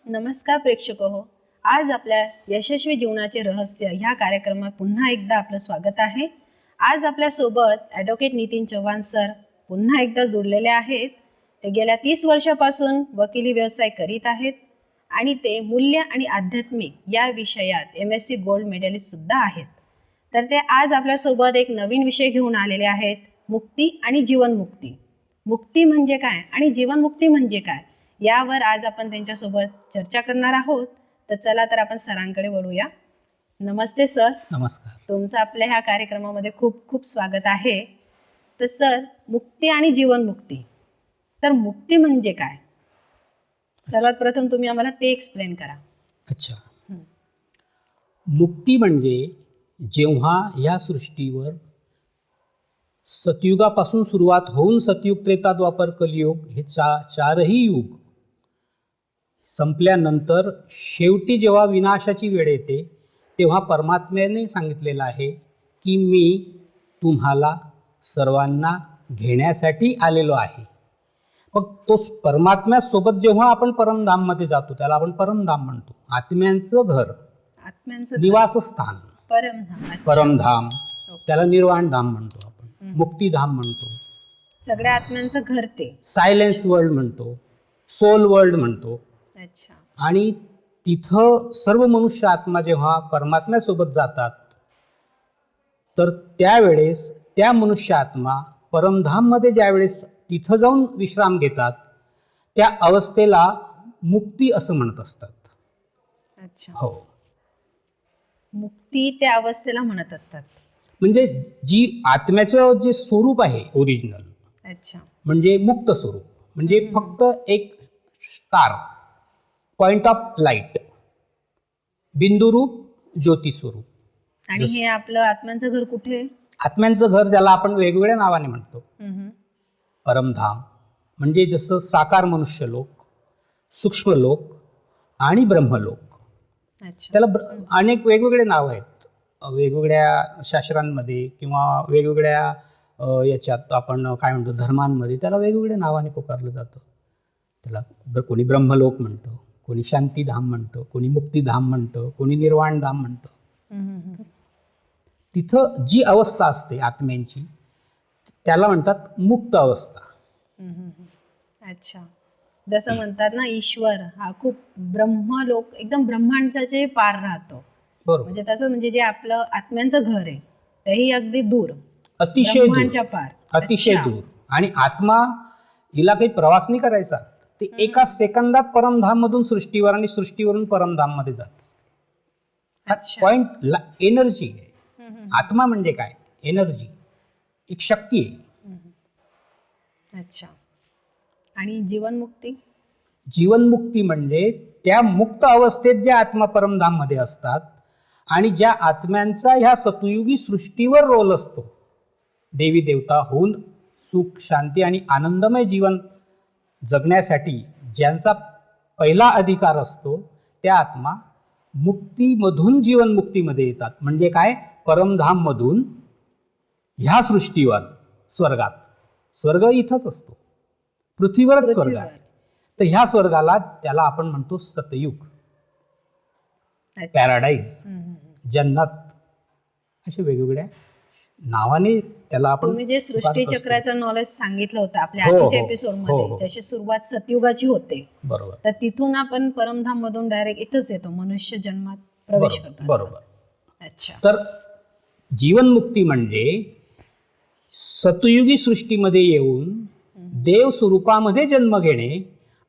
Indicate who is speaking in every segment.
Speaker 1: नमस्कार प्रेक्षक हो. आज आपल्या यशस्वी जीवनाचे रहस्य ह्या कार्यक्रमात पुन्हा एकदा आपलं स्वागत आहे. आज आपल्यासोबत ॲडव्होकेट नितीन चव्हाण सर पुन्हा एकदा जोडलेले आहेत. ते गेल्या 30 वर्षापासून वकिली व्यवसाय करीत आहेत आणि ते मूल्य आणि आध्यात्मिक या विषयात MSc गोल्ड मेडलिस्ट सुद्धा आहेत. तर ते आज आपल्यासोबत एक नवीन विषय घेऊन आलेले आहेत, मुक्ती आणि जीवनमुक्ती. मुक्ती म्हणजे काय आणि जीवनमुक्ती म्हणजे काय यावर आज आपण त्यांच्यासोबत चर्चा करणार आहोत. तर चला तर आपण सरांकडे वळूया. नमस्ते सर.
Speaker 2: नमस्कार.
Speaker 1: तुमचं आपल्या ह्या कार्यक्रमामध्ये खूप खूप स्वागत आहे. तर सर, मुक्ती आणि जीवनमुक्ती, तर मुक्ती म्हणजे काय? सर्वात प्रथम तुम्ही आम्हाला ते एक्सप्लेन करा.
Speaker 2: अच्छा, मुक्ती म्हणजे जेव्हा या सृष्टीवर सतयुगापासून सुरुवात होऊन सतयुग, त्रेता, द्वापर, कलियुग हे चारही युग संपल्यानंतर शेवटी जेव्हा विनाशाची वेळ येते तेव्हा परमात्म्याने सांगितलेलं आहे की मी तुम्हाला सर्वांना घेण्यासाठी आलेलो आहे. मग तो परमात्म्यासोबत जेव्हा आपण परमधाममध्ये जातो त्याला आपण परमधाम म्हणतो. आत्म्यांचं घर, निवासस्थान, परमधाम, त्याला निर्वाणधाम म्हणतो आपण, मुक्तिधाम म्हणतो,
Speaker 1: सगळ्या आत्म्यांचं घर, ते
Speaker 2: सायलेन्स वर्ल्ड म्हणतो, सोल वर्ल्ड म्हणतो.
Speaker 1: अच्छा. आणि
Speaker 2: तिथं सर्व मनुष्य आत्मा जेव्हा परमात्म्यासोबत जातात तर त्यावेळेस त्या मनुष्य आत्मा परमधाममध्ये ज्यावेळेस तिथं जाऊन विश्राम घेतात त्या अवस्थेला मुक्ती असं म्हणत असतात.
Speaker 1: अच्छा.
Speaker 2: हो,
Speaker 1: मुक्ती त्या अवस्थेला म्हणत असतात.
Speaker 2: म्हणजे जी आत्म्याचं जे स्वरूप आहे ओरिजिनल,
Speaker 1: अच्छा,
Speaker 2: म्हणजे मुक्त स्वरूप, म्हणजे फक्त एक स्टार, पॉइंट ऑफ लाईट, बिंदुरूप ज्योती स्वरूप.
Speaker 1: आणि हे आपलं आत्म्यांचं घर कुठे?
Speaker 2: आत्म्यांचं घर ज्याला आपण वेगवेगळ्या नावाने म्हणतो. परमधाम म्हणजे जसं साकार मनुष्यलोक, सूक्ष्मलोक आणि ब्रह्मलोक. त्याला अनेक वेगवेगळे नाव आहेत. वेगवेगळ्या शास्त्रांमध्ये किंवा वेगवेगळ्या याच्यात आपण काय म्हणतो धर्मांमध्ये त्याला वेगवेगळ्या नावाने पुकारलं जातं. त्याला कोणी ब्रह्मलोक म्हणतं, कोणी शांतीधाम म्हणतं, कोणी मुक्तिधाम म्हणतं, कोणी निर्वाणधाम म्हणतं. तिथं जी अवस्था असते आत्म्यांची त्याला म्हणतात मुक्त अवस्था.
Speaker 1: अच्छा. जसं म्हणतात ना, ईश्वर हा खूप ब्रह्मलोक, एकदम ब्रह्मांडाचे पार राहतो. बरोबर. म्हणजे तसं, म्हणजे जे आपलं आत्म्यांचं घर आहे तेही अगदी दूर,
Speaker 2: अतिशय
Speaker 1: दूर, पार,
Speaker 2: अतिशय दूर. आणि आत्मा हिला काही प्रवास नाही करायचा, ते एका सेकंदात परमधाम मधून सृष्टीवर आणि सृष्टीवरून परमधाम मध्ये जात असते. पॉइंट एनर्जी आहे. आत्मा म्हणजे काय? एनर्जी, एक शक्ती आहे.
Speaker 1: अच्छा. आणि जीवनमुक्ती?
Speaker 2: जीवनमुक्ती म्हणजे त्या मुक्त अवस्थेत ज्या आत्मा परमधाम मध्ये असतात आणि ज्या आत्म्यांचा ह्या सतयुगी सृष्टीवर रोल असतो, देवी देवता होऊन सुख, शांती आणि आनंदमय जीवन जगण्यासाठी ज्यांचा पहिला अधिकार असतो त्या आत्मा मुक्तीमधून जीवनमुक्तीमध्ये येतात. म्हणजे काय? परमधाम मधून ह्या सृष्टीवर, स्वर्गात, स्वर्ग इथंच असतो, पृथ्वीवरच स्वर्ग आहे, तर ह्या स्वर्गाला त्याला आपण म्हणतो सतयुग, पॅराडाईज, जन्नत, अशा वेगवेगळ्या नावाने त्याला आपण.
Speaker 1: तुम्ही जे सृष्टी चक्राचं नॉलेज सांगितलं होतं आपल्या आधीच्या एपिसोडमध्ये, जशी सुरुवात सतयुगाची होते, बरोबर, तर तिथून आपण परमधाम मधून डायरेक्ट इथंच येतो, मनुष्य जन्मात प्रवेश करतो. बरोबर. अच्छा.
Speaker 2: तर जीवनमुक्ती म्हणजे सतयुगी सृष्टीमध्ये येऊन देव स्वरूपामध्ये जन्म घेणे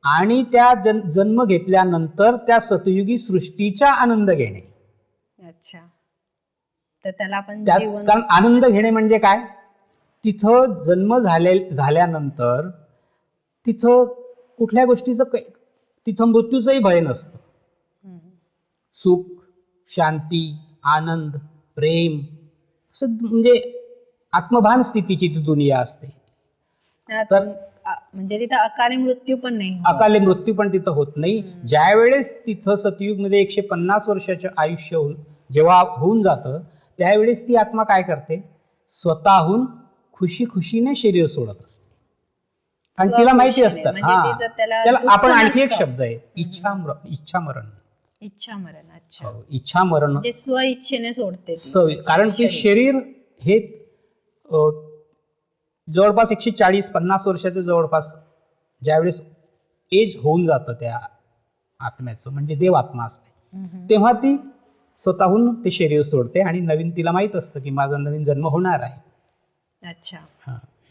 Speaker 2: आणि त्या जन्म घेतल्यानंतर त्या सतयुगी सृष्टीचा आनंद घेणे.
Speaker 1: अच्छा. तर त्याला आपण
Speaker 2: कारण आनंद घेणे म्हणजे काय? तिथं जन्म झाल्यानंतर तिथं कुठल्या गोष्टीचं, तिथं मृत्यूचंही भय नसतं. सुख, शांती, आनंद, प्रेम, म्हणजे आत्मभान स्थितीची ती दुनिया असते.
Speaker 1: तर म्हणजे तिथं अकाली मृत्यू पण नाही,
Speaker 2: अकाली मृत्यू पण तिथं होत नाही. ज्यावेळेस तिथं सतयुगमध्ये 150 वर्षाचं आयुष्य जेव्हा होऊन जातं त्यावेळेस ती आत्मा काय करते? स्वतःहून खुशी खुशीने शरीर सोडत असते. कारण तिला माहिती
Speaker 1: स्वखुशीने,
Speaker 2: असतं.
Speaker 1: म्हणजे
Speaker 2: हा
Speaker 1: तिचं त्याला
Speaker 2: त्याला
Speaker 1: दुःख
Speaker 2: आपण आणखी एक
Speaker 1: नसतं.
Speaker 2: शब्द आहे, इच्छामरण.
Speaker 1: इच्छामरण. अच्छा,
Speaker 2: हो, इच्छामरण.
Speaker 1: म्हणजे स्व इच्छेने सोडते ती.
Speaker 2: कारण की शरीर हे जवळपास 140-50 वर्षाचं जवळपास ज्यावेळेस एज होऊन जातं त्या आत्म्याचं, म्हणजे देव आत्मा असते, तेव्हा ती स्वतःहून ते शरीर सोडते आणि नवीन तिला माहित असतं की माझा नवीन जन्म होणार आहे.
Speaker 1: अच्छा.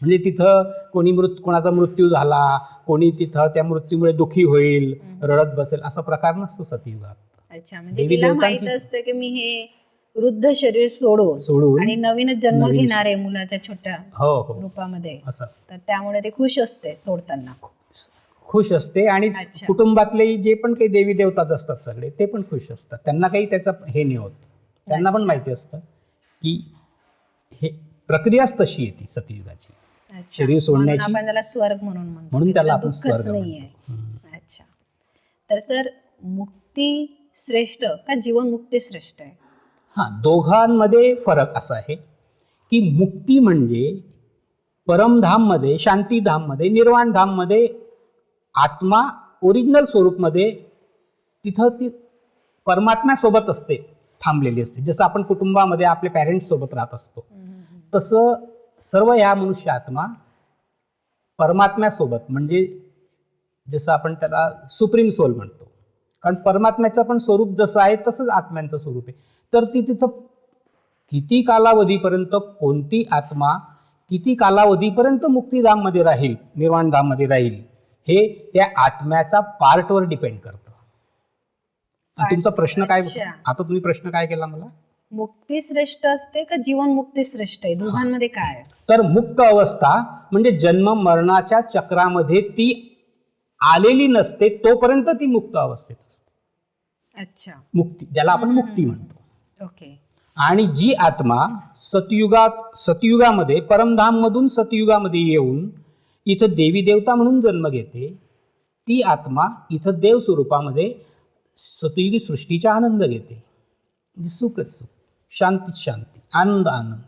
Speaker 2: म्हणजे तिथं कोणाचा मृत्यू झाला, कोणी तिथं त्या मृत्यूमुळे दुःखी होईल, रडत बसेल, असा प्रकार नसतो सतयुगात.
Speaker 1: अच्छा, म्हणजे
Speaker 2: देवी
Speaker 1: तिला माहित
Speaker 2: देवतांची
Speaker 1: असतं की मी हे वृद्ध शरीर सोडून आणि नवीनच जन्म
Speaker 2: नवीन
Speaker 1: घेणार आहे मुलाच्या छोट्या
Speaker 2: हो
Speaker 1: रूपामध्ये,
Speaker 2: असं
Speaker 1: तर त्यामुळे ते खुश असते सोडताना.
Speaker 2: खुश असते. आणि
Speaker 1: अच्छा.
Speaker 2: कुटुंबातले जे पण काही देवी देवताच असतात सगळे ते पण खुश असतात. त्यांना काही त्याचा हे नाही होत. त्यांना पण
Speaker 1: अच्छा.
Speaker 2: माहिती असतं की हे प्रक्रियाच तशी येते सतयुगाची.
Speaker 1: अच्छा,
Speaker 2: शरीर
Speaker 1: म्हणून
Speaker 2: सोडण्याची.
Speaker 1: आपण त्याला स्वर्ग म्हणून म्हणतो,
Speaker 2: म्हणून
Speaker 1: की
Speaker 2: त्याला
Speaker 1: त्याला
Speaker 2: आपण
Speaker 1: दुःखच
Speaker 2: स्वर्ग
Speaker 1: नाहीये.
Speaker 2: म्हणतो.
Speaker 1: अच्छा, तर सर मुक्ती श्रेष्ठ का जीवनमुक्ती श्रेष्ठ आहे?
Speaker 2: दोघांमध्ये फरक असा आहे की मुक्ती म्हणजे परमधाममध्ये, शांतीधाममध्ये, निर्वाणधाममध्ये आत्मा ओरिजिनल स्वरूपमध्ये तिथं ती परमात्म्यासोबत असते, थांबलेली असते. जसं आपण कुटुंबामध्ये आपल्या पॅरेंट्स सोबत राहत असतो, तसं सर्व ह्या मनुष्य आत्मा परमात्म्यासोबत, म्हणजे जसं आपण त्याला सुप्रीम सोल म्हणतो, कारण परमात्म्याचं पण स्वरूप जसं आहे तसंच आत्म्यांचं स्वरूप आहे. तर ती तिथं किती कालावधीपर्यंत कोणती आत्मा किती कालावधीपर्यंत मुक्तिधाममध्ये राहील, निर्वाणधाममध्ये राहील, हे त्या आत्म्याचा पार्टवर डिपेंड करतं. तुमचा प्रश्न काय?
Speaker 1: अच्छा.
Speaker 2: आता तुम्ही प्रश्न काय केला मला?
Speaker 1: मुक्ती श्रेष्ठ असते का जीवनमुक्ती श्रेष्ठ आहे? दोघांमध्ये काय आहे?
Speaker 2: तर मुक्त अवस्था म्हणजे जन्म मरणाच्या चक्रामध्ये ती आलेली नसते, तोपर्यंत ती मुक्त अवस्थेत असते.
Speaker 1: अच्छा,
Speaker 2: मुक्ती, ज्याला आपण मुक्ती म्हणतो.
Speaker 1: ओके.
Speaker 2: आणि जी आत्मा सतयुगामध्ये परमधाम मधून सतयुगामध्ये येऊन इथं देवी देवता म्हणून जन्म घेते, ती आत्मा इथं देव स्वरूपामध्ये सतयुगी सृष्टीचा आनंद घेते. म्हणजे सुखच सुख, शांती शांती, आनंद आनंद.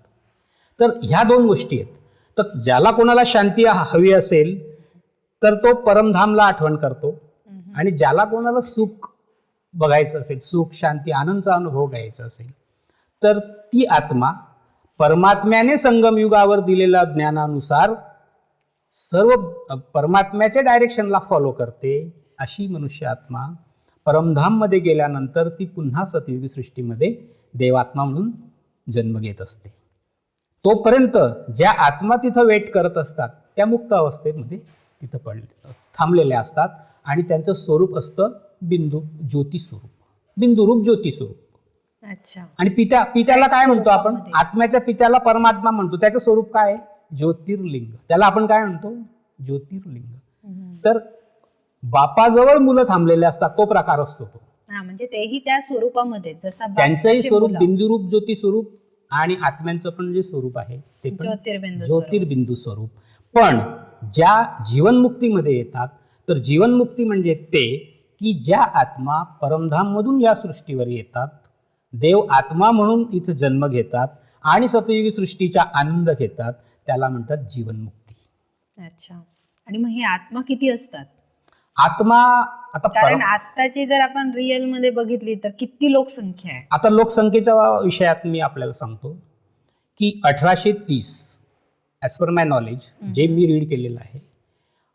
Speaker 2: तर ह्या दोन गोष्टी आहेत. तर ज्याला कोणाला शांती हवी असेल तर तो परमधामला आठवण करतो, आणि ज्याला कोणाला सुख बघायचं असेल, सुख शांती आनंदचा अनुभव घ्यायचा असेल, तर ती आत्मा परमात्म्याने संगमयुगावर दिलेल्या ज्ञानानुसार सर्व परमात्म्याच्या डायरेक्शनला फॉलो करते. अशी मनुष्य आत्मा परमधाममध्ये गेल्यानंतर ती पुन्हा सतयुगी सृष्टीमध्ये देवात्मा म्हणून जन्म घेत असते. तोपर्यंत ज्या आत्मा तिथं वेट करत असतात त्या मुक्त अवस्थेमध्ये तिथं थांबलेल्या असतात, आणि त्यांचं स्वरूप असतं बिंदू ज्योती स्वरूप, बिंदुरूप ज्योती स्वरूप.
Speaker 1: अच्छा,
Speaker 2: आणि पित्याला काय म्हणतो आपण?
Speaker 1: स्वरूपामध्ये.
Speaker 2: आत्म्याच्या पित्याला परमात्मा म्हणतो. त्याचं स्वरूप काय? ज्योतिर्लिंग. त्याला आपण काय म्हणतो? ज्योतिर्लिंग. तर बापाजवळ मुलं थांबलेले असतात, तो प्रकार असतो तो.
Speaker 1: हा, म्हणजे तेही त्या स्वरूपामध्ये जसा बाप
Speaker 2: त्यांचंही
Speaker 1: तसे
Speaker 2: स्वरूप
Speaker 1: मुलं.
Speaker 2: बिंदुरूप ज्योती स्वरूप, आणि आत्म्यांचं पण जे स्वरूप आहे ते पण ज्योतिर्बिंदू स्वरूप. पण ज्या जीवनमुक्तीमध्ये येतात, तर जीवनमुक्ती म्हणजे ते की ज्या आत्मा परमधाम मधून या सृष्टीवर येतात, देव आत्मा म्हणून इथं जन्म घेतात आणि सतयुगी सृष्टीचा आनंद घेतात, त्याला म्हणतात जीवनमुक्ती.
Speaker 1: अच्छा, आणि मग हे आत्मा किती असतात?
Speaker 2: आत्मा आता
Speaker 1: कारण आत्ताची जर आपण रिअल मध्ये बघितली तर किती लोकसंख्या आहे?
Speaker 2: आता लोकसंख्येच्या विषयात मी आपल्याला सांगतो की 1830 ॲज पर माय नॉलेज, जे मी रीड केलेलं आहे,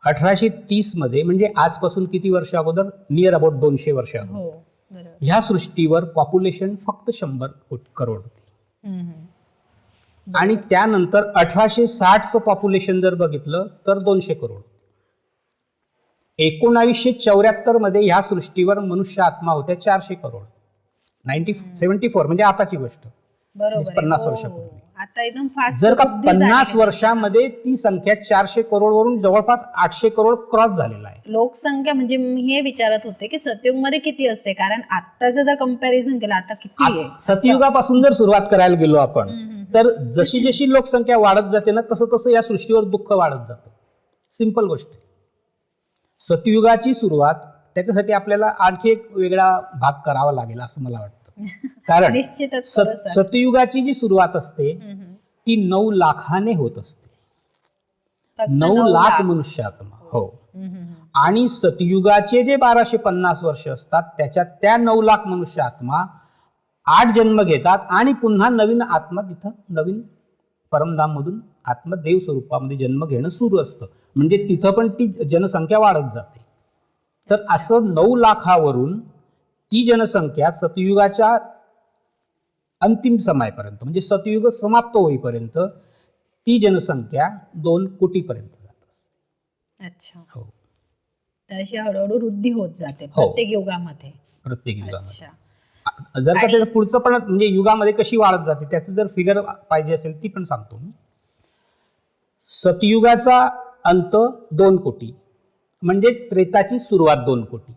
Speaker 2: 1830 मध्ये, म्हणजे आजपासून किती वर्ष अगोदर, नियर अबाउट 200 वर्ष अगोदर,
Speaker 1: हो, बरोबर.
Speaker 2: ह्या सृष्टीवर पॉप्युलेशन फक्त 100 करोड होती. आणि त्यानंतर 1860चं पॉप्युलेशन जर बघितलं तर 200 करोड. 1974 मध्ये ह्या सृष्टीवर मनुष्य आत्मा होत्या 400 करोड. 1974 म्हणजे आताची गोष्ट,
Speaker 1: बरोबर,
Speaker 2: 50
Speaker 1: हो,
Speaker 2: वर्षापूर्वी.
Speaker 1: आता एकदम फास्ट.
Speaker 2: जर का 50 वर्षामध्ये ती संख्या 400 करोड वरून जवळपास 800 करोड क्रॉस झालेला आहे.
Speaker 1: लोकसंख्या, म्हणजे मी हे विचारत होते की सतयुग मध्ये किती असते, कारण आत्ताचं जर कंपॅरिझन केलं आता किती आहे.
Speaker 2: सतयुगापासून जर सुरुवात करायला गेलो आपण, तर जशी जशी लोकसंख्या वाढत जाते ना, तसं तसं या सृष्टीवर दुःख वाढत जातं. सिंपल गोष्ट आहे. सतयुगाची सुरुवात, त्याच्यासाठी आपल्याला आणखी एक वेगळा भाग करावा लागेल असं मला वाटतं. कारण
Speaker 1: निश्चितच
Speaker 2: सतयुगाची जी सुरुवात असते ती 9 लाखाने होत असते. 9 लाख मनुष्य आत्मा. हो. आणि सतयुगाचे जे 1250 वर्ष असतात त्याच्यात त्या 9 लाख मनुष्य आत्मा 8 जन्म घेतात आणि पुन्हा नवीन आत्मा तिथं नवीन परमधाम मधून आत्मदेव स्वरूपामध्ये जन्म घेणं सुरू असतं. म्हणजे तिथं पण ती जनसंख्या वाढत जाते. तर असं 9 लाखावरून ती जनसंख्या सतयुगाच्या अंतिम समयापर्यंत म्हणजे सतयुग समाप्त होईपर्यंत ती जनसंख्या 2 कोटीपर्यंत जात असते.
Speaker 1: अच्छा.
Speaker 2: हो.
Speaker 1: तर अशी हळूहळू वृद्धी होत जाते प्रत्येक युगामध्ये.
Speaker 2: प्रत्येक युगामध्ये.
Speaker 1: अच्छा.
Speaker 2: जर का त्याचं पुढचं पण म्हणजे युगामध्ये कशी वाढत जाते त्याचं जर फिगर पाहिजे असेल ती पण सांगतो मी. सतयुगाचा अंत 2 कोटी म्हणजे त्रेताची सुरुवात 2 कोटी.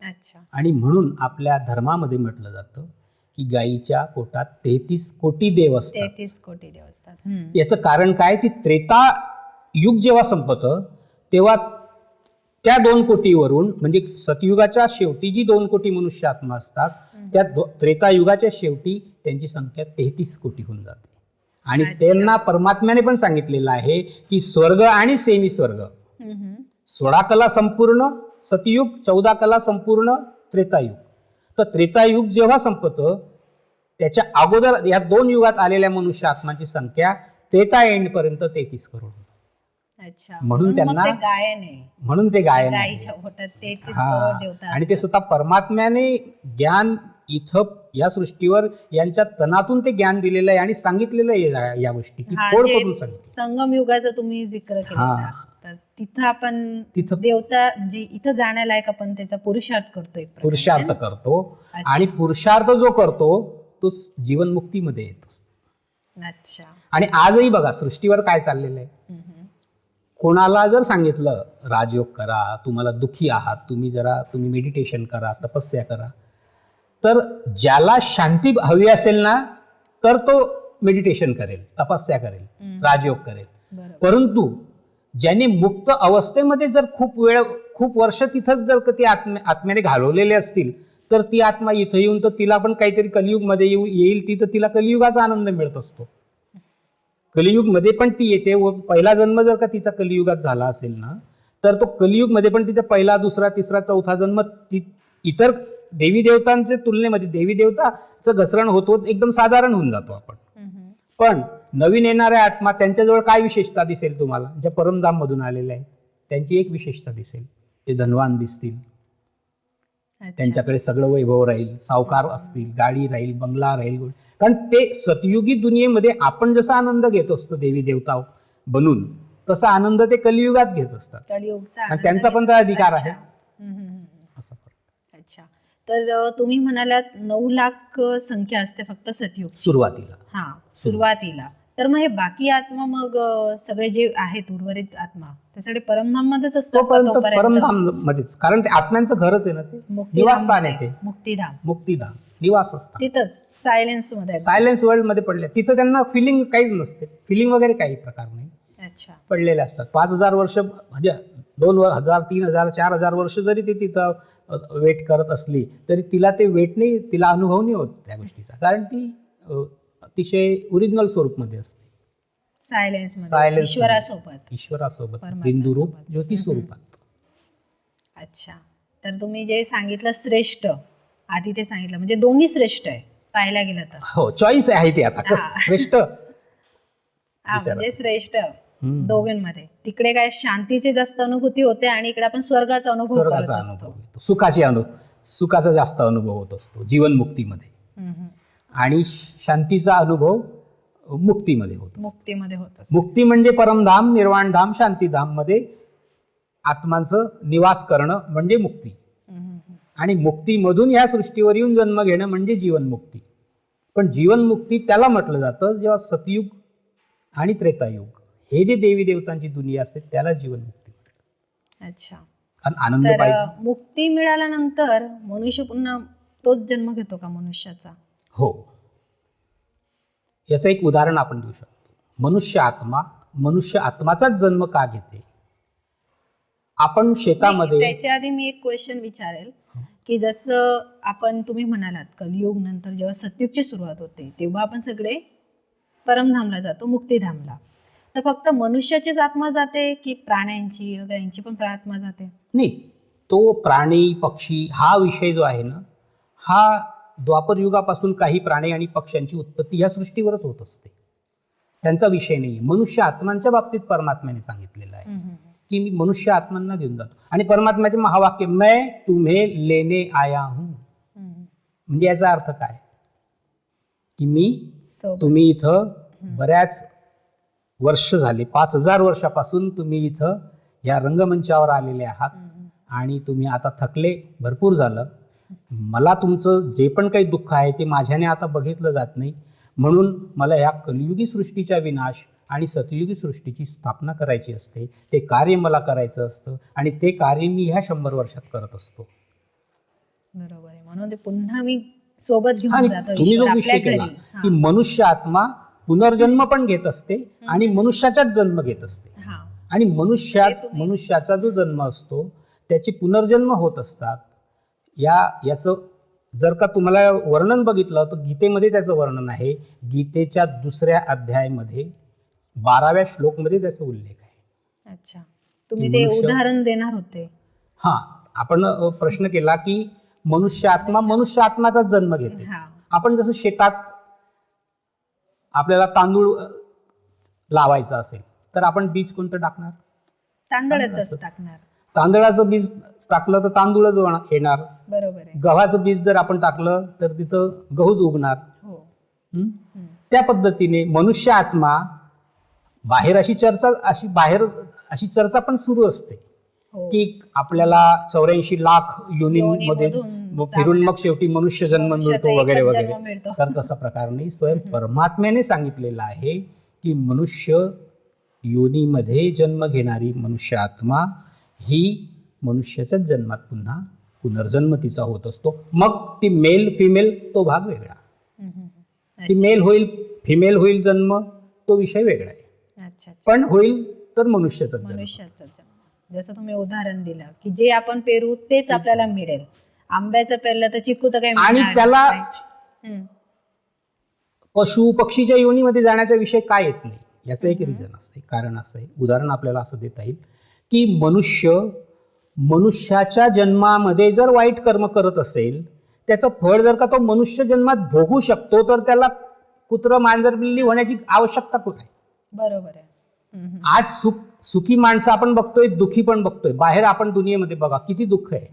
Speaker 1: अच्छा.
Speaker 2: आणि म्हणून आपल्या धर्मामध्ये म्हटलं जातं की गायीच्या पोटात 33 कोटी देव असतात.
Speaker 1: 33 कोटी देव असतात.
Speaker 2: याचं कारण काय, ती त्रेता युग जेव्हा संपतं तेव्हा त्या 2 कोटीवरून म्हणजे सतयुगाच्या शेवटी जी 2 कोटी मनुष्य आत्मा असतात त्या त्रेता युगाच्या शेवटी त्यांची संख्या 33 कोटी होऊन जाते. आणि त्यांना परमात्म्याने पण सांगितलेलं आहे की स्वर्ग आणि सेमी स्वर्ग 16 कला संपूर्ण सतयुग, 14 कला संपूर्ण त्रेतायुग. तर त्रेतायुग जेव्हा संपतं त्याच्या अगोदर या 2 युगात आलेल्या मनुष्य आत्माची संख्या त्रेता एंड पर्यंत 33 करोड.
Speaker 1: अच्छा.
Speaker 2: म्हणून त्यांना
Speaker 1: ते गायन आहे.
Speaker 2: म्हणून ते गायन आहे.
Speaker 1: गायीच्या पोटात 33 करोड देवता
Speaker 2: आणि ते स्वतः परमात्म्याने ज्ञान इथं या सृष्टीवर यांच्या तनातून ते ज्ञान दिलेलं आहे आणि सांगितलेलं आहे या गोष्टी की फोड करून सांगितलं.
Speaker 1: संगम युगाचा तुम्ही जिक्र केला तर तिथं आपण
Speaker 2: तिथं
Speaker 1: देवता म्हणजे इथं जाण्यालायक आपण त्याचा पुरुषार्थ करतो. एक
Speaker 2: पुरुषार्थ करतो आणि पुरुषार्थ जो करतो तो जीवन मुक्तीमध्ये येतो.
Speaker 1: अच्छा.
Speaker 2: आणि आजही बघा सृष्टीवर काय चाललेलं आहे. कोणाला जर सांगितलं राजयोग करा, तुम्हाला दुःखी आहात, तुम्ही मेडिटेशन करा, तपस्या करा, तर ज्याला शांती हवी असेल ना तर तो मेडिटेशन करेल, तपस्या करेल, राजयोग करेल. परंतु ज्याने मुक्त अवस्थेमध्ये जर खूप वर्ष तिथंच जर ती आत्म्याने घालवलेले असतील तर ती आत्मा इथं येऊन तर तिला पण काहीतरी कलियुगमध्ये येईल, ती तर तिला कलियुगाचा आनंद मिळत असतो. कलियुगमध्ये पण ती येते व पहिला जन्म जर का तिचा कलियुगात झाला असेल ना तर तो कलियुगमध्ये पण तिचा पहिला, दुसरा, तिसरा, चौथा जन्म इतर देवी देवतांच्या तुलनेमध्ये देवी देवताचं घसरण होत होत एकदम साधारण होऊन जातो आपण. पण नवीन येणाऱ्या आत्मा त्यांच्याजवळ काय विशेषता दिसेल तुम्हाला, ज्या परमधाम मधून आलेल्या आहेत त्यांची एक विशेषता दिसेल, ते धनवान दिसतील, त्यांच्याकडे सगळं वैभव राहील, सावकार असतील, गाडी राहील, बंगला राहील. कारण ते सतयुगी दुनियेमध्ये आपण जसा आनंद घेत असतो देवी देवता बनून तसा आनंद ते कलियुगात घेत असतात आणि त्यांचा पण त्या अधिकार आहे. असं.
Speaker 1: अच्छा. तर तुम्ही म्हणालात 9 लाख संख्या असते फक्त सतयुग
Speaker 2: सुरुवातीला.
Speaker 1: सुरुवातीला. तर मग हे बाकी आत्मा मग सगळे जे आहेत उर्वरित आत्मा त्यासाठी परमधाम मध्येच असतो
Speaker 2: परमधाम मध्ये, कारण ते आत्म्यांचं घरच आहे ना, ते निवासस्थान आहे, ते मुक्तिधाम निवास असतात तिथंच सायलेन्स वर्ल्ड मध्ये पडले. तिथं त्यांना फिलिंग काहीच नसते, फिलिंग वगैरे काही प्रकार नाही.
Speaker 1: अच्छा.
Speaker 2: पडलेले असतात. 5000 वर्ष म्हणजे 2000, 3000, 4000 वर्ष जरी ते तिथं वेट करत असली तरी तिला ते वेट नाही, तिला अनुभव नाही होत त्या गोष्टीचा, कारण ती अतिशय ओरिजिनल स्वरूपमध्ये असते. ईश्वरासोबत बिंदुरूप ज्योती स्वरूपात.
Speaker 1: अच्छा. तर तुम्ही जे सांगितलं श्रेष्ठ, आधी ते सांगितलं म्हणजे दोन्ही श्रेष्ठ आहे पाहायला गेलं तर.
Speaker 2: हो, चॉईस आहे ते. आता श्रेष्ठ
Speaker 1: म्हणजे श्रेष्ठ दोघांमध्ये. तिकडे काय शांतीची जास्त अनुभूती होते आणि इकडे आपण स्वर्गाचा अनुभव करत असतो,
Speaker 2: सुखाचा जास्त अनुभव होत असतो जीवनमुक्तीमध्ये, आणि शांतीचा अनुभव मुक्तीमध्ये होत असतो. मुक्ती म्हणजे परमधाम, निर्वाणधाम, शांतीधाम मध्ये आत्मांचं निवास करणं म्हणजे मुक्ती. आणि मुक्तीमधून ह्या सृष्टीवर येऊन जन्म घेणं म्हणजे जीवनमुक्ती. पण जीवनमुक्ती त्याला म्हटलं जातं जेव्हा सतयुग आणि त्रेतायुग हे जे देवी देवतांची दुनिया असते त्याला जीवनमुक्ती.
Speaker 1: अच्छा.
Speaker 2: आनंद पाहिजे.
Speaker 1: मुक्ती मिळाल्यानंतर मनुष्य पुन्हा तोच जन्म घेतो का मनुष्याचा?
Speaker 2: हो. याचं एक उदाहरण आपण देऊ शकतो. मनुष्य आत्माचाच जन्म का घेते? आपण शेतामध्ये,
Speaker 1: त्याच्या आधी मी एक क्वेश्चन विचारेल की जसं तुम्ही म्हणालात कलियुग नंतर जेव्हा सतयुगची सुरुवात होते तेव्हा आपण सगळे परमधामला जातो, मुक्तिधामला. तर फक्त मनुष्याचीच आत्मा जाते की प्राण्यांची वगैरे यांची पण आत्मा जाते?
Speaker 2: नाही, तो प्राणी पक्षी हा विषय जो आहे ना, हा द्वापर युगापासून काही प्राणी आणि पक्ष्यांची उत्पत्ती या सृष्टीवरच होत असते, त्यांचा विषय नाही. मनुष्य आत्मांच्या बाबतीत परमात्म्याने सांगितलेलं आहे की मी मनुष्य आत्मांना घेऊन जातो. आणि परमात्म्याचे महावाक्य मैं तुम्हें लेने आया हूं, म्हणजे याचा अर्थ काय की मी तुम्ही इथं बऱ्याच वर्ष झाले, 5000 वर्षापासून तुम्ही इथं या रंगमंचावर आलेले आहात आणि तुम्ही आता थकले, भरपूर झालं. मला तुमचं जे पण काही दुःख आहे ते माझ्याने आता बघितलं जात नाही, म्हणून मला ह्या कलियुगी सृष्टीचा विनाश आणि सतयुगी सृष्टीची स्थापना करायची असते. ते कार्य मला करायचं असतं आणि ते कार्य मी ह्या 100 वर्षात करत असतो.
Speaker 1: बरोबर आहे. म्हणून ते पुन्हा मी सोबत घेऊन
Speaker 2: आणि
Speaker 1: जातो
Speaker 2: तुम्ही
Speaker 1: ईश्वर
Speaker 2: जो विषय
Speaker 1: आपल्या
Speaker 2: केला
Speaker 1: घरी.
Speaker 2: की मनुष्य आत्मा पुनर्जन्म पण घेत असते आणि मनुष्याचाच जन्म घेत असते. आणि मनुष्याचा जो जन्म असतो त्याचे पुनर्जन्म होत असतात. याचं जर का तुम्हाला वर्णन बघितलं तर गीतेमध्ये त्याचं वर्णन आहे. गीतेच्या 2ऱ्या अध्यायामध्ये 12व्या श्लोकमध्ये त्याचा उल्लेख आहे.
Speaker 1: अच्छा, तुम्ही ते उदाहरण देणार होते.
Speaker 2: हा, आपण प्रश्न केला की मनुष्य आत्माचा जन्म घेते. आपण जसं शेतात आपल्याला तांदूळ लावायचा असेल तर आपण बीज कोणतं टाकणार?
Speaker 1: तांदळाचंच टाकणार.
Speaker 2: तांदळाचं बीज टाकलं तर तांदूळच येणार.
Speaker 1: बरोबर आहे.
Speaker 2: गव्हाचं बीज जर आपण टाकलं तर तिथं गहूच उगणार. त्या पद्धतीने मनुष्य आत्मा बाहेर अशी चर्चा पण सुरू असते की आपल्याला 84 लाख योनींमध्ये फिरून मग शेवटी मनुष्य जन्म मिळतो वगैरे वगैरे. तर तसा प्रकार नाही. स्वयं परमात्म्याने सांगितलेलं आहे की मनुष्य योनीमध्ये जन्म घेणारी मनुष्य आत्मा ही मनुष्याच्याच जन्मात पुन्हा पुनर्जन्म तिचा होत असतो. मग ती मेल फिमेल तो भाग वेगळा, ती मेल होईल फिमेल होईल जन्म तो विषय वेगळा आहे. पण होईल तर मनुष्याचाच जन्म.
Speaker 1: जसं तुम्ही उदाहरण दिलं की जे आपण पेरू तेच आपल्याला मिळेल. आंब्याचं पेरलं तर चिकू तर काही
Speaker 2: आणि त्याला पशु पक्षीच्या योनीमध्ये जाण्याचा विषय काय येत नाही. याचं एक रिझन असते, कारण असं आहे. उदाहरण आपल्याला असं देता येईल की मनुष्याच्या जन्मामध्ये जर वाईट कर्म करत असेल त्याचं फळ जर का तो मनुष्य जन्मात भोगू शकतो तर त्याला कुत्र मांजर बिल्ली होण्याची आवश्यकता कुठे आहे?
Speaker 1: बरोबर आहे.
Speaker 2: आज सुखी माणसं आपण बघतोय, दुःखी पण बघतोय. बाहेर आपण दुनियेमध्ये बघा किती दुःख आहे.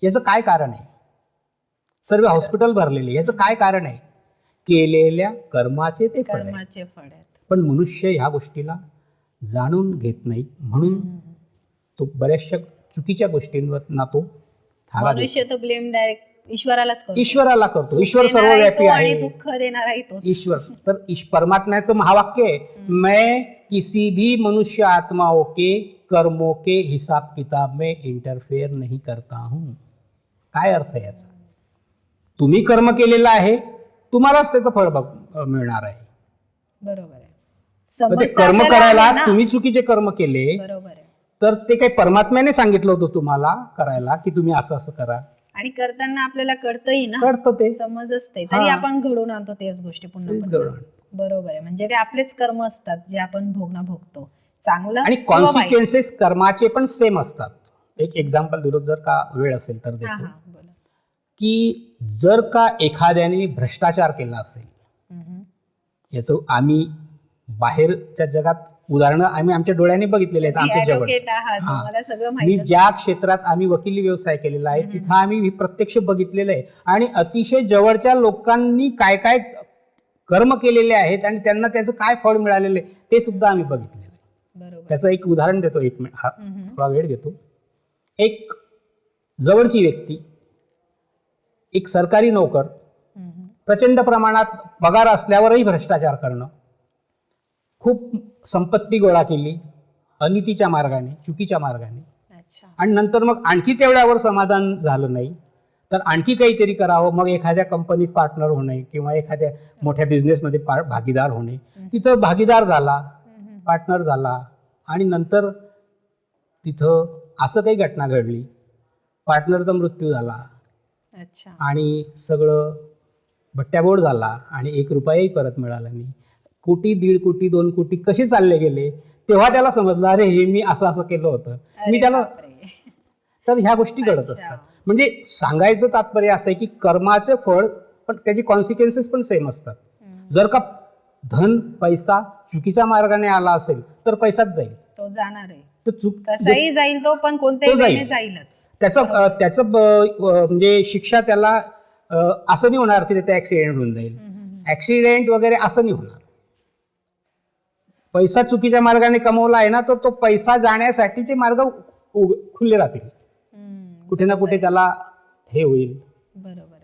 Speaker 2: याचं काय कारण आहे? सर्व हॉस्पिटल भरलेले. याचं काय कारण आहे? केलेल्या कर्माचे ते फळ आहे. पण मनुष्य ह्या गोष्टीला जाणून घेत नाही, म्हणून तो बऱ्याचशा चुकीच्या गोष्टींवर ना तो
Speaker 1: मनुष्य तो ब्लेम डायरेक्ट ईश्वराला
Speaker 2: करतो. ईश्वर सर्वव्यापी आहे,
Speaker 1: दुःख देणाराही तो
Speaker 2: ईश्वर. तर परमात्म्याचं महावाक्य आहे मैं किसी भी मनुष्य आत्माओं के कर्मों के हिसाब किताब में इंटरफेयर नहीं करता हूं. काय अर्थ आहे याचा? तुम्ही कर्म केलेलं आहे, तुम्हालाच त्याचं फळ मिळणार आहे.
Speaker 1: बरोबर आहे.
Speaker 2: कर्म करायला तुम्ही चुकीचे कर्म केले
Speaker 1: बरोबर आहे,
Speaker 2: तर ते काही परमात्म्याने सांगितलं होतं तुम्हाला करायला की तुम्ही असं असं करा,
Speaker 1: आणि करताना आपल्याला कळतही ना,
Speaker 2: कळतं ते
Speaker 1: समज असते तरी आपण घडवून आणतो तेच गोष्टी पुन्हा. बरोबर आहे. म्हणजे ते आपलेच कर्म असतात जे आपण भोगतो, चांगलं
Speaker 2: आणि कॉन्सिक्वेन्सेस कर्माचे पण सेम असतात. एक एक्झाम्पल दिलो जर का वेळ असेल तर देतो की जर का एखाद्याने भ्रष्टाचार केला असेल, याचं आम्ही बाहेरच्या जगात उदाहरणं आम्ही आमच्या डोळ्याने बघितलेले आहेत. आमच्या जवळ मी ज्या क्षेत्रात आम्ही वकिली व्यवसाय केलेला आहे तिथं आम्ही प्रत्यक्ष बघितलेलं आहे. आणि अतिशय जवळच्या लोकांनी काय काय कर्म केलेले आहेत आणि त्यांना त्याचं काय फळ मिळालेलं आहे ते सुद्धा आम्ही बघितलेलं आहे. त्याचं एक उदाहरण देतो, एक मिनिट, हा थोडा वेळ घेतो. एक जवळची व्यक्ती, एक सरकारी नोकर, प्रचंड प्रमाणात पगार असल्यावरही भ्रष्टाचार करणं, खूप संपत्ती गोळा केली अनितीच्या मार्गाने, चुकीच्या मार्गाने, आणि नंतर मग आणखी तेवढ्यावर समाधान झालं नाही तर आणखी काहीतरी करावं. मग एखाद्या कंपनीत पार्टनर होणे किंवा एखाद्या मोठ्या बिझनेसमध्ये भागीदार होणे, तिथं भागीदार झाला, पार्टनर झाला, आणि नंतर तिथं असं काही घटना घडली, पार्टनरचा मृत्यू झाला आणि सगळं भट्ट्याबोळ झाला आणि 1 रुपयाही परत मिळाला नाही. कोटी, 1.5 कोटी, 2 कोटी कसे चालले गेले, तेव्हा त्याला समजलं अरे हे मी असं असं केलं होतं. मी त्याला तर ह्या गोष्टी घडत असतात. म्हणजे सांगायचं तात्पर्य असं आहे की कर्माचे फळ पण त्याची कॉन्सिक्वेन्सेस पण सेम असतात. जर का धन पैसा चुकीच्या मार्गाने आला असेल तर पैसाच जाईल,
Speaker 1: तो जाणार आहे,
Speaker 2: तर चूक
Speaker 1: कसाही जाईल तो, पण कोणत्याही वेळेने जाईलच.
Speaker 2: त्याचं म्हणजे शिक्षा त्याला असं नाही होणार की त्याचा ऍक्सिडेंट होऊन जाईल, ऍक्सिडेंट वगैरे असं नाही होणार. पैसा चुकीच्या मार्गाने कमवला आहे ना, तर तो पैसा जाण्यासाठीचे मार्ग खुले राहतील, कुठे ना कुठे त्याला हे होईल.
Speaker 1: बरोबर.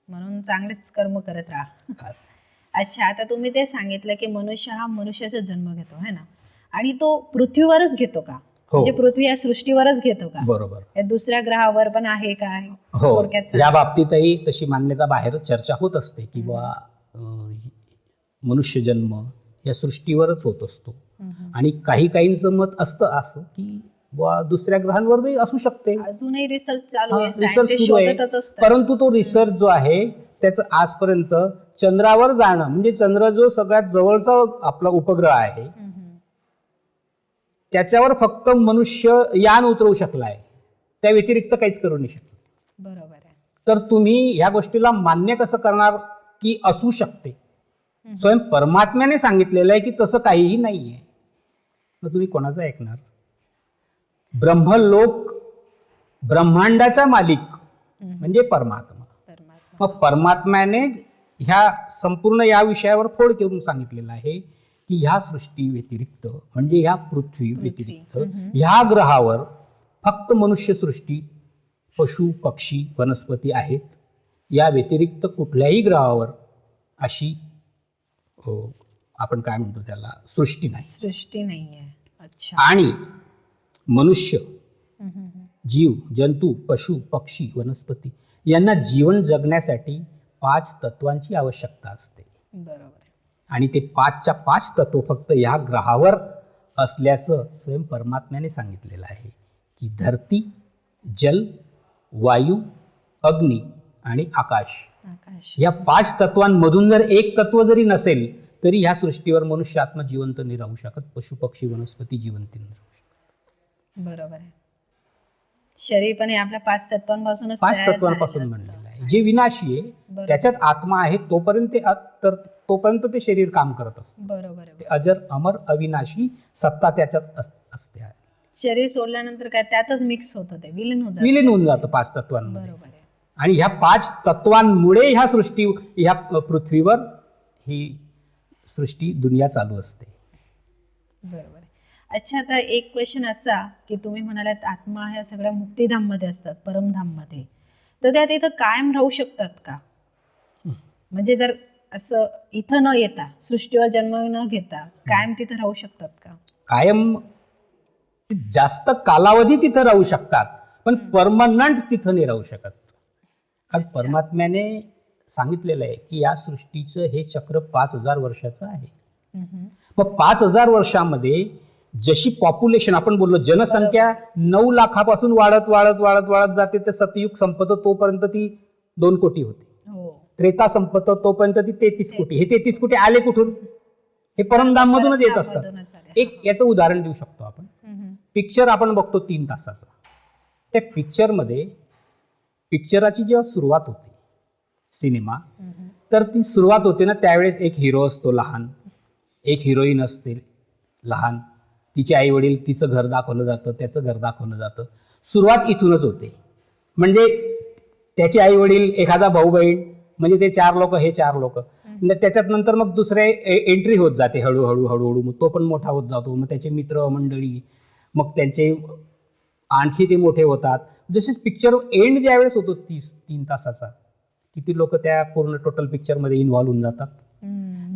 Speaker 1: म्हणून चांगलेच कर्म करत राहा. अच्छा, आता तुम्ही ते सांगितलं की मनुष्य हा मनुष्याचा जन्म घेतो है ना, आणि तो पृथ्वीवरच घेतो का? म्हणजे पृथ्वी या सृष्टीवरच घेतो का?
Speaker 2: बरोबर.
Speaker 1: दुसऱ्या ग्रहावर पण आहे का?
Speaker 2: हो, या बाबतीतही तशी मान्यता बाहेर चर्चा होत असते की बा मनुष्य जन्म या सृष्टीवरच होत असतो. आणि काहींचं मत असतं असं की बा दुसऱ्या ग्रहांवरही असू शकते.
Speaker 1: अजूनही रिसर्च चालू आहे,
Speaker 2: रिसर्च
Speaker 1: सायंटिस्ट
Speaker 2: सुरू आहे,
Speaker 1: शोधतच असतात.
Speaker 2: परंतु तो रिसर्च जो आहे त्याचं आजपर्यंत चंद्रावर जाणं, म्हणजे चंद्र जो सगळ्यात जवळचा आपला उपग्रह आहे त्याच्यावर फक्त मनुष्य यान उतरवू शकला आहे, त्या व्यतिरिक्त काहीच करू नाही शकला.
Speaker 1: बरोबर आहे.
Speaker 2: तर तुम्ही ह्या गोष्टीला मान्य कसं करणार की असू शकते? स्वयं परमात्म्याने सांगितलेलं आहे की तसं काहीही नाहीये, मग तुम्ही कोणाचं ऐकणार? ब्रह्मलोक, ब्रह्मांडाचा मालिक म्हणजे परमात्मा. मग परमात्म्याने ह्या संपूर्ण या विषयावर फोड करून सांगितलेलं आहे की ह्या सृष्टी व्यतिरिक्त, म्हणजे ह्या पृथ्वी व्यतिरिक्त ह्या ग्रहावर फक्त मनुष्य सृष्टी, पशु पक्षी वनस्पती आहेत. या व्यतिरिक्त कुठल्याही ग्रहावर अशी आपण काय म्हणतो त्याला सृष्टी
Speaker 1: नाहीये. अच्छा.
Speaker 2: आणि मनुष्य, जीव जंतू, पशु पक्षी वनस्पती यांना जीवन जगण्यासाठी 5 तत्वांची आवश्यकता असते.
Speaker 1: बरोबर.
Speaker 2: आणि ते 5च्या 5 तत्व फक्त या ग्रहावर असल्याचं स्वयं परमात्म्याने सांगितलेलं आहे की धरती, जल, वायू, अग्नी आणि आकाश. या 5 तत्वांमधून जर एक तत्व जरी नसेल तरी ह्या सृष्टीवर मनुष्य आत्मा जिवंत नाही राहू शकत, पशु पक्षी वनस्पती जिवंत नाही राहू शकत.
Speaker 1: बरोबर आहे. शरीर पण हे आपल्या 5 तत्वांपासूनच
Speaker 2: 5 तत्वांपासून बनलेलं आहे. जे विनाशी आहे त्याच्यात आत्मा आहे तोपर्यंत ते शरीर काम करत असतं.
Speaker 1: बरोबर.
Speaker 2: ते अजर अमर अविनाशी सत्ता त्याच्यात असते.
Speaker 1: शरीर सोडल्यानंतर काय त्यातच मिक्स होतं, ते विलीन
Speaker 2: होऊन जातं 5 तत्वांमध्ये.
Speaker 1: बरोबर आहे.
Speaker 2: आणि ह्या 5 तत्वांमुळे ह्या पृथ्वीवर ही सृष्टी दुनिया चालू असते.
Speaker 1: बरोबर. अच्छा, आता एक क्वेश्चन असा की तुम्ही म्हणालात आत्मा ह्या सगळ्या मुक्तिधाम मध्ये असतात, परमधाम मध्ये, तर त्या तिथं कायम राहू शकतात का? म्हणजे जर असं इथं न येता, सृष्टीवर जन्म न घेता कायम तिथं राहू शकतात का?
Speaker 2: कायम जास्त कालावधी तिथं राहू शकतात, पण परमनंट तिथं नाही राहू शकत. कारण परमात्म्याने सांगितलेलं आहे की या सृष्टीचं हे चक्र 5000 वर्षाचं आहे. मग 5000 वर्षामध्ये जशी पॉप्युलेशन, आपण बोललो जनसंख्या 9 लाखापासून वाढत वाढत वाढत वाढत जाते, तर सतयुग संपत तोपर्यंत ती 2 कोटी होते. त्रेता संपत तोपर्यंत ती 33 कोटी. हे 33 कोटी आले कुठून? हे परमधाम मधूनच येत असतात. एक याचं उदाहरण देऊ शकतो आपण. पिक्चर आपण बघतो 3 तासाचा, त्या पिक्चरमध्ये पिक्चराची जेव्हा सुरुवात होते सिनेमा, तर ती सुरुवात होते ना त्यावेळेस एक हिरो असतो लहान, एक हिरोईन असते लहान, तिचे आई वडील, तिचं घर दाखवलं जातं, त्याचं घर दाखवलं जातं. सुरुवात इथूनच होते. म्हणजे त्याचे आई वडील, एखादा भाऊ बहीण, म्हणजे ते 4 लोक, हे 4 लोक. त्याच्यात नंतर मग दुसरे एंट्री होत जाते हळूहळू हळूहळू. मग तो पण मोठा होत जातो, मग त्याचे मित्र मंडळी, मग त्यांचे आणखी ते मोठे होतात. जसे पिक्चर एंड ज्यावेळेस होतो 3 तासाचा, किती लोक त्या पूर्ण टोटल पिक्चरमध्ये इन्व्हॉल्व्ह होऊन जातात.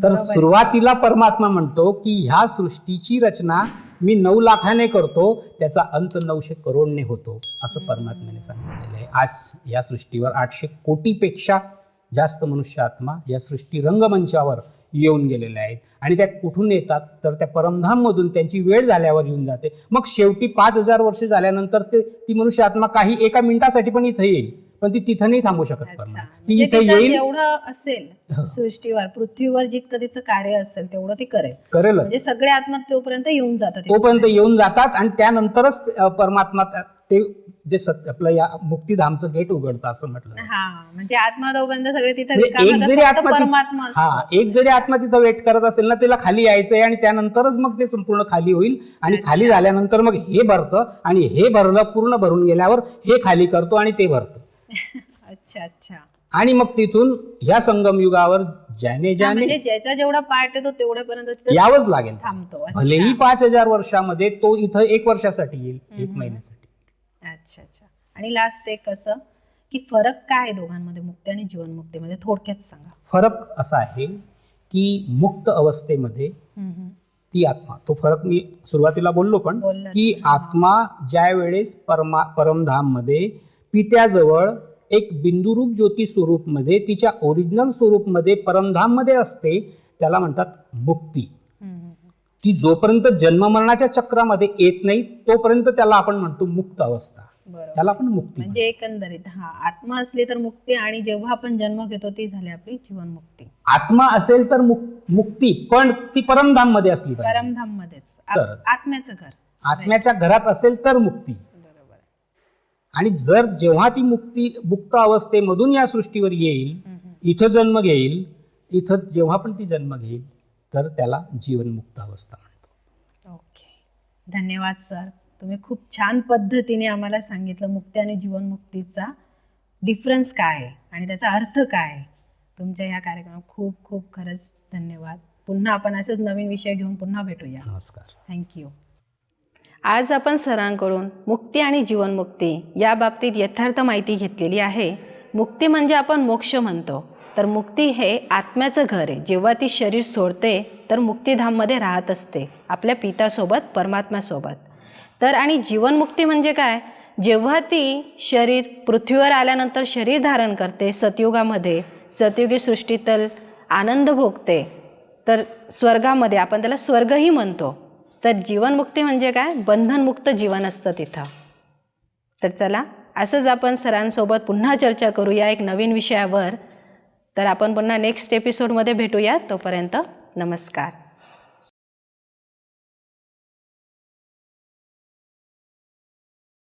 Speaker 2: तर सुरुवातीला परमात्मा म्हणतो की ह्या सृष्टीची रचना मी 9 लाखाने करतो, त्याचा अंत 900 करोडने होतो, असं परमात्म्याने सांगितलेलं आहे. आज या सृष्टीवर 800 कोटीपेक्षा जास्त मनुष्य आत्मा या सृष्टी रंगमंचावर येऊन गेलेल्या आहेत. आणि त्या कुठून येतात? तर त्या परमधाम मधून त्यांची वेळ झाल्यावर येऊन जाते. मग शेवटी 5000 वर्ष झाल्यानंतर ती मनुष्य आत्मा काही एका मिनिटासाठी पण इथं येईल, पण ती तिथं नाही थांबू शकत
Speaker 1: अच्छा.
Speaker 2: परमात्मा. ती
Speaker 1: म्हणजे
Speaker 2: इथं
Speaker 1: तिचं
Speaker 2: येईल,
Speaker 1: जेवढं असेल
Speaker 2: हो.
Speaker 1: सृष्टीवर पृथ्वीवर जितकं तिचं कार्य असेल तेवढं ती करेल.
Speaker 2: करेलच.
Speaker 1: म्हणजे सगळे आत्मा तोपर्यंत येऊन जातात
Speaker 2: तोपर्यंत येऊन जातात आणि त्यानंतरच परमात्मा ते जे सत्य आपलं या मुक्तिधामचं गेट उघडतं असं म्हटलं जातं.
Speaker 1: हा म्हणजे आत्मा तोपर्यंत सगळे तिथे
Speaker 2: म्हणजे
Speaker 1: रिकामे
Speaker 2: एक
Speaker 1: होतात,
Speaker 2: जरी
Speaker 1: फक्त
Speaker 2: आत्मा
Speaker 1: परमात्मा असतो.
Speaker 2: एक जरी आत्मा तिथं वेट करत असेल ना, त्याला खाली यायचंय आणि त्यानंतरच मग ते संपूर्ण खाली होईल आणि
Speaker 1: अच्छा.
Speaker 2: खाली झाल्यानंतर मग हे भरतं आणि हे भरलं पूर्ण भरून गेल्यावर हे खाली करतो आणि ते भरतं
Speaker 1: अच्छा अच्छा.
Speaker 2: आणि मग तिथून ह्या संगम युगावर ज्याने
Speaker 1: हा,
Speaker 2: ज्याने
Speaker 1: म्हणजे ज्याचा जेवढा पार्ट येतो तेवढ्यापर्यंत तिथं
Speaker 2: यावंच लागेल.
Speaker 1: थांबतो. अच्छा.
Speaker 2: भलेही 5000 वर्षामध्ये तो इथं 1 वर्षासाठी येईल, 1 महिन्यासाठी.
Speaker 1: अच्छा अच्छा. आणि लास्ट एक कसं की फरक काय आहे दोघांमध्ये, मुक्ती आणि जीवनमुक्तीमध्ये, थोडक्यात सांगा.
Speaker 2: फरक असा आहे की मुक्त अवस्थेमध्ये ती आत्मा, तो फरक मी सुरुवातीला बोललो पण
Speaker 1: बोललात
Speaker 2: की
Speaker 1: तुम्ही, हा.
Speaker 2: आत्मा ज्या वेळेस परमधाम मध्ये पित्याजवळ एक बिंदुरूप ज्योती स्वरूपमध्ये तिच्या ओरिजिनल स्वरूपमध्ये परमधाम मध्ये असते, त्याला म्हणतात मुक्ती. ती जोपर्यंत जन्ममरणाच्या चक्रामध्ये येत नाही तोपर्यंत त्याला आपण म्हणतो मुक्त अवस्था.
Speaker 1: बरोबर.
Speaker 2: त्याला आपण मुक्ती
Speaker 1: म्हणजे एकंदरीत आत्मा असली तर मुक्ती, आणि जेव्हा आपण जन्म घेतो ती झाली आपली जीवनमुक्ती.
Speaker 2: आत्मा असेल तर मुक्ती, पण ती परमधाम मध्ये असली पाहिजे.
Speaker 1: परमधाम मध्येच
Speaker 2: तरच.
Speaker 1: आत्म्याचं घर.
Speaker 2: आत्म्याच्या घरात असेल तर मुक्ती.
Speaker 1: बरोबर.
Speaker 2: आणि जर जेव्हा ती मुक्त अवस्थेमधून या सृष्टीवर येईल, इथं जन्म घेईल, इथं जेव्हा पण ती जन्म घेईल तर त्याला जीवनमुक्त अवस्था म्हणतो.
Speaker 1: ओके, धन्यवाद सर. तुम्ही खूप छान पद्धतीने आम्हाला सांगितलं मुक्ती आणि जीवनमुक्तीचा डिफरन्स काय आहे आणि त्याचा अर्थ काय आहे. तुमच्या ह्या कार्यक्रमात खूप खूप खरंच धन्यवाद. पुन्हा आपण असेच नवीन विषय घेऊन पुन्हा भेटूया.
Speaker 2: नमस्कार.
Speaker 1: थँक्यू. आज आपण सरांकडून मुक्ती आणि जीवनमुक्ती या बाबतीत यथार्थ माहिती घेतलेली आहे. मुक्ती म्हणजे आपण मोक्ष म्हणतो, तर मुक्ती हे आत्म्याचं घर आहे. जेव्हा ती शरीर सोडते तर मुक्तिधाममध्ये राहत असते आपल्या पितासोबत, परमात्म्यासोबत. तर आणि जीवनमुक्ती म्हणजे काय, जेव्हा ती शरीर पृथ्वीवर आल्यानंतर शरीर धारण करते सतयुगामध्ये, सतयुगी सृष्टीतल आनंद भोगते, तर स्वर्गामध्ये आपण त्याला स्वर्गही म्हणतो. तर जीवनमुक्ती म्हणजे काय, बंधनमुक्त जीवन असतं तिथं. तर चला असंच आपण सरांसोबत पुन्हा चर्चा करूया एक नवीन विषयावर. तर आपण पुन्हा नेक्स्ट एपिसोडमध्ये भेटूया. तोपर्यंत नमस्कार.